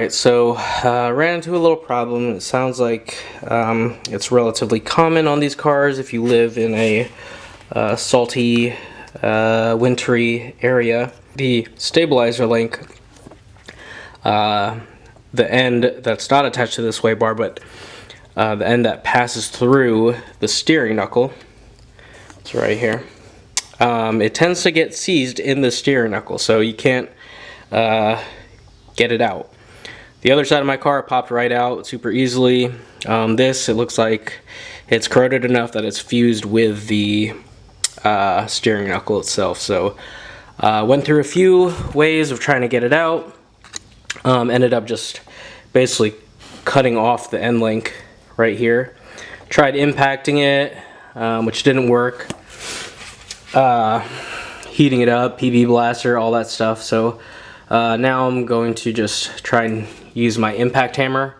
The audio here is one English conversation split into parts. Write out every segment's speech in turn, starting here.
Alright, so ran into a little problem. It sounds like it's relatively common on these cars if you live in a salty, wintry area. The stabilizer link, the end that's not attached to the sway bar, but the end that passes through the steering knuckle, it's right here, it tends to get seized in the steering knuckle, so you can't get it out. The other side of my car popped right out super easily. It looks like it's corroded enough that it's fused with the steering knuckle itself. So went through a few ways of trying to get it out. Ended up just basically cutting off the end link right here. Tried impacting it, which didn't work. Heating it up, PB blaster, all that stuff. So now I'm going to just try and use my impact hammer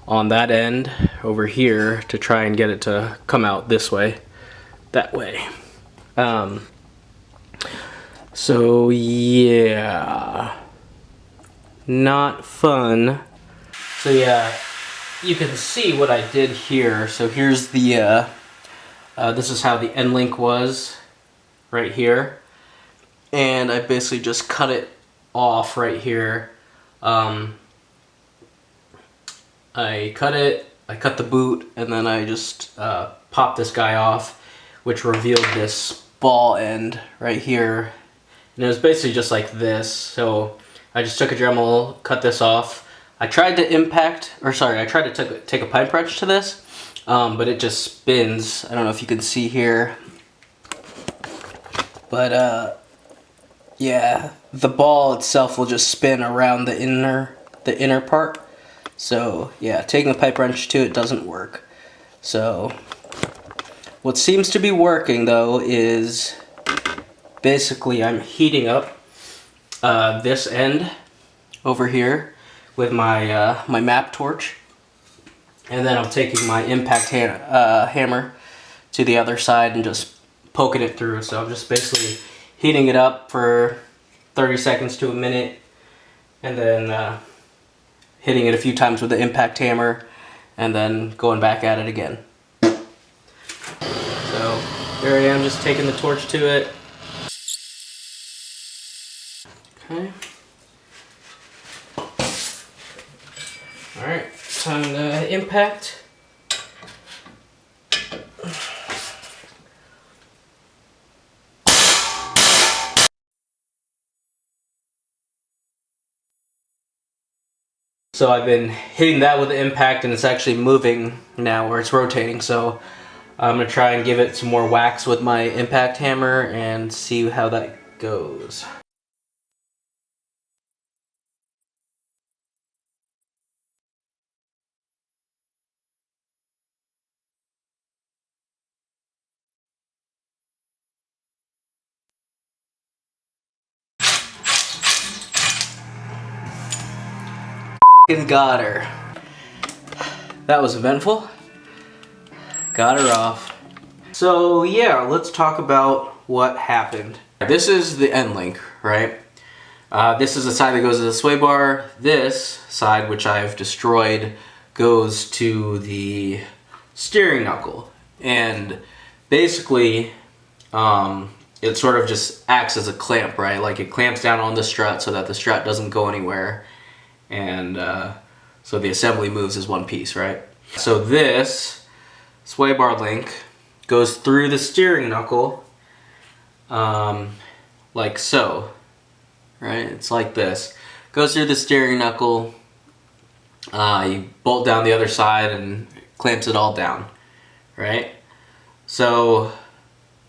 on that end over here to try and get it to come out this way, that way. So yeah, not fun. So yeah, you can see what I did here. So here's the, this is how the end link was right here. And I basically just cut it off right here. I cut the boot, and then I just popped this guy off, which revealed this ball end right here. And it was basically just like this. So I just took a Dremel, cut this off. I tried to take a pipe wrench to this, but it just spins. I don't know if you can see here, but yeah, the ball itself will just spin around the inner part. So yeah, taking the pipe wrench to it doesn't work. So what seems to be working though is basically I'm heating up this end over here with my my map torch, and then I'm taking my impact hammer to the other side and just poking it through. So I'm just basically heating it up for 30 seconds to a minute, and then hitting it a few times with the impact hammer, and then going back at it again. So there I am, just taking the torch to it. Okay. Alright, time to impact. So I've been hitting that with the impact, and it's actually moving now where it's rotating. So I'm going to try and give it some more wax with my impact hammer and see how that goes. Got her. That was eventful. Got her off. So yeah, let's talk about what happened. This is the end link, right? This is the side that goes to the sway bar. This side, which I've destroyed, goes to the steering knuckle. And basically, it sort of just acts as a clamp, right? Like it clamps down on the strut so that the strut doesn't go anywhere. And so the assembly moves as one piece, right? So this sway bar link goes through the steering knuckle, like so, right? It's like this. Goes through the steering knuckle, you bolt down the other side and clamps it all down, right? So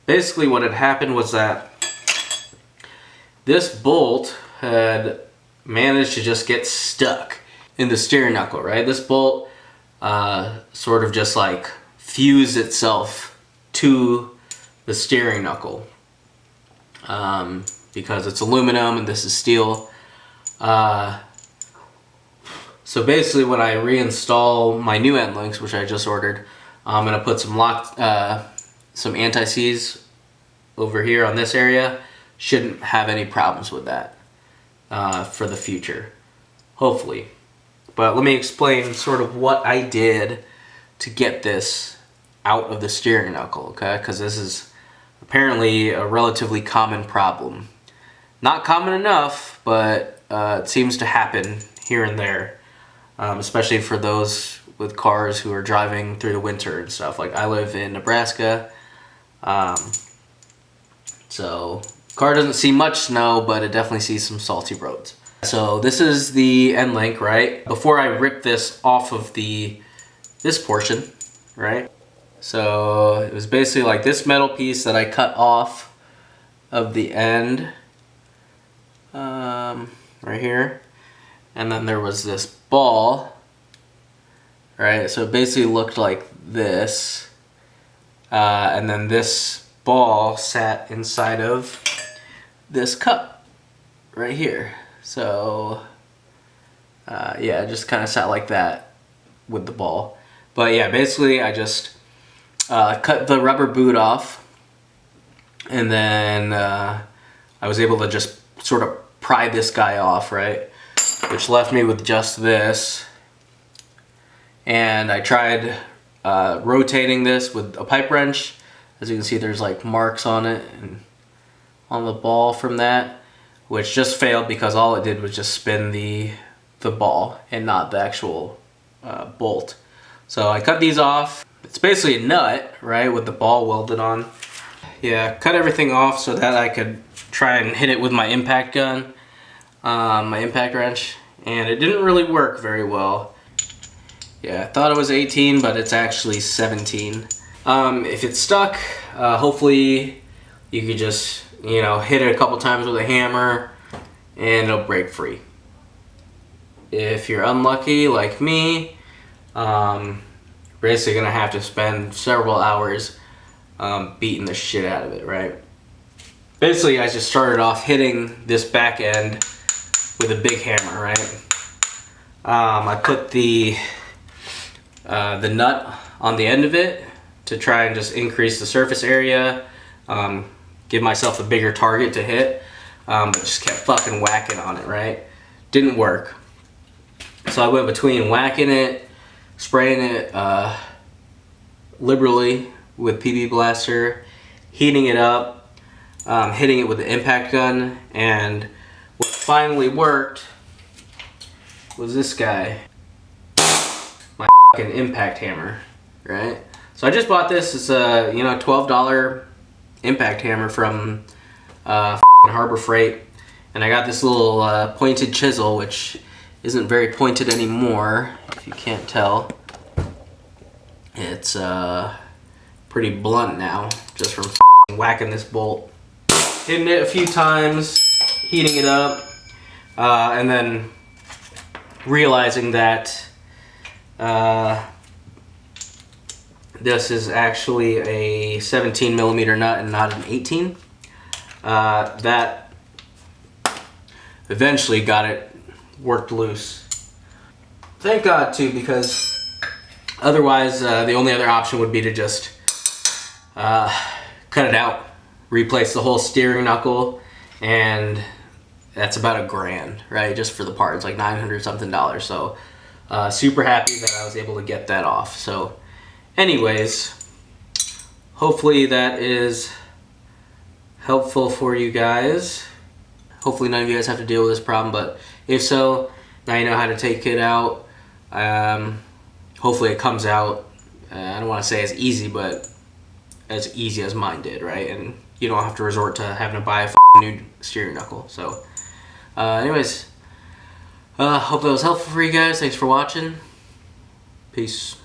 basically what had happened was that this bolt had managed to just get stuck in the steering knuckle, right? This bolt sort of just like fused itself to the steering knuckle because it's aluminum and this is steel. So basically when I reinstall my new end links, which I just ordered, I'm gonna put some anti-seize over here on this area. Shouldn't have any problems with that for the future, hopefully. But let me explain sort of what I did to get this out of the steering knuckle, okay? Because this is apparently a relatively common problem. Not common enough, but it seems to happen here and there, especially for those with cars who are driving through the winter and stuff. Like I live in Nebraska, so car doesn't see much snow, but it definitely sees some salty roads. So this is the end link, right? Before I rip this off of this portion, right? So it was basically like this metal piece that I cut off of the end, right here, and then there was this ball, right? So it basically looked like this, and then this ball sat inside of this cup right here. So yeah, it just kind of sat like that with the ball. But yeah, basically I just cut the rubber boot off, and then I was able to just sort of pry this guy off, right? Which left me with just this. And I tried rotating this with a pipe wrench. As you can see, there's like marks on it and on the ball from that, which just failed because all it did was just spin the ball and not the actual bolt. So I cut these off. It's basically a nut, right, with the ball welded on. Yeah, cut everything off so that I could try and hit it with my impact gun, my impact wrench, and it didn't really work very well. Yeah, I thought it was 18, but it's actually 17. If it's stuck, hopefully you could just, you know, hit it a couple times with a hammer and it'll break free. If you're unlucky like me, basically gonna have to spend several hours beating the shit out of it, right? Basically, I just started off hitting this back end with a big hammer, right? I put the nut on the end of it to try and just increase the surface area, give myself a bigger target to hit, but just kept fucking whacking on it, right? Didn't work. So I went between whacking it, spraying it liberally with PB Blaster, heating it up, hitting it with the impact gun, and what finally worked was this guy, my fucking impact hammer, right? So I just bought this. It's a $12 impact hammer from Harbor Freight, and I got this little pointed chisel, which isn't very pointed anymore, if you can't tell. It's pretty blunt now, just from whacking this bolt. Hitting it a few times, heating it up, and then realizing that this is actually a 17 millimeter nut and not an 18. That eventually got it worked loose. Thank God too, because otherwise the only other option would be to just cut it out, replace the whole steering knuckle, and that's about $1,000, right? Just for the parts, like $900 something. So super happy that I was able to get that off. So anyways, hopefully that is helpful for you guys. Hopefully none of you guys have to deal with this problem, but if so, now you know how to take it out. Hopefully it comes out, I don't want to say as easy, but as easy as mine did, right? And you don't have to resort to having to buy a new steering knuckle. So anyways, hope that was helpful for you guys. Thanks for watching. Peace.